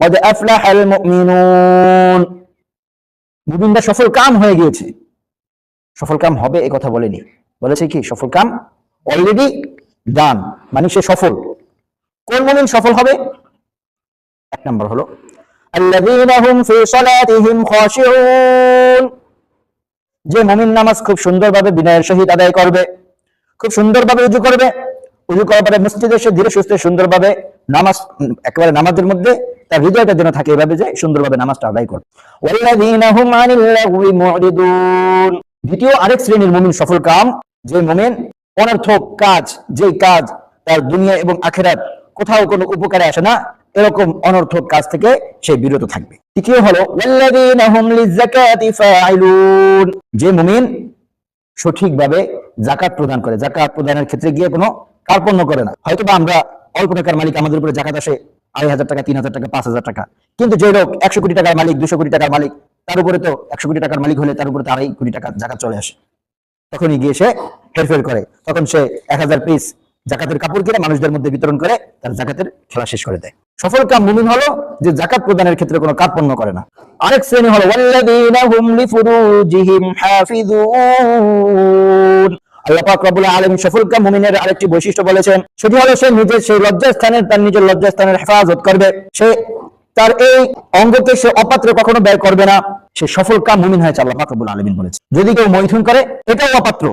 কদ আফলাহাল মুমিনুন, মুমিনরা সফল কাম হয়ে গিয়েছে। সফল কাম হবে এই কথা বলেনি, বলেছে কি সফল কাম অলরেডি ডান, মানে সে সফল। কোন মুমিন সফল হবে? এক নম্বর হলো আল্লাযীনা হুম ফি সালাতিহিম খাশিউন, যে মুমিন নামাজ খুব সুন্দরভাবে বিনয়ের সহিত আদায় করবে, খুব সুন্দরভাবে উযু করবে, উযু করার পরে মসজিদে এসে ধীরে সুস্থে সুন্দরভাবে নামাজ, একেবারে নামাজের মধ্যে তার হৃদয়টা যেন থাকে এভাবে যে সুন্দরভাবে নামাজটা আদায় করবে। ওয়াল্লাযীনা হুম আনিল লাগwi মু'রিদুন, দ্বিতীয় আরেক শ্রেণীর মুমিন সফল কাম, যে মুমিন অনর্থক কাজ, যেই কাজ তার দুনিয়া এবং আখিরাত কোথাও কোনো উপকারে আসে না, এরকম অনর্থক কাজ থেকে সে বিরত থাকবে। তৃতীয় হলো ওয়াল্লাযীনা হুম লিয-যাকাতি ফাইলুন, যে মুমিন সঠিকভাবে যাকাত প্রদান করে, যাকাত প্রদানের ক্ষেত্রে গিয়ে কোনো কার্পণ্য করে না। হয়তো বা আমরা অল্প টাকার মালিক, আমাদের উপরে যাকাত আসে ২,৫০০ টাকা, ৩,০০০ টাকা, ৫,০০০ টাকা, কিন্তু যে লোক ১০০ কোটি টাকার মালিক, ২০০ কোটি টাকার মালিক, তার উপরে তো ১০০ কোটি টাকার মালিক হলে তার উপরে তো ২.৫ কোটি টাকা যাকাত চলে আসে। তখনই গিয়ে সে হেরফের করে, তখন সে ১,০০০ পিস যাকাতের কাপড় কিনে মানুষদের মধ্যে বিতরণ করে তার যাকাতের খেলা শেষ করে দেয়। সফল কাম মুমিন হলো যে যাকাত প্রদানের ক্ষেত্রে কোনো কার্পণ্য করে না। আরেক শ্রেণী হলো ওয়াল্লাযীনা হুম লিফুরুজিহিম হাফিজুন, আল্লাহ পাক রব্বুল আলামিন সফল কাম মুমিনের আরেকটি বৈশিষ্ট্য বলেছেন, সেটি হলো সে নিজের সেই লজ্জাস্থানের, তার নিজের লজ্জাস্থানের হেফাজত করবে। সে তার এই অঙ্গকে সে অপাত্রে কখনো ব্যয় করবে না। সে সফল কাম মুমিন হয়েছে, আল্লাহ পাক রব্বুল আলামিন বলেছে। যদি কেউ মৈথুন করে, এটাও অপাত্র,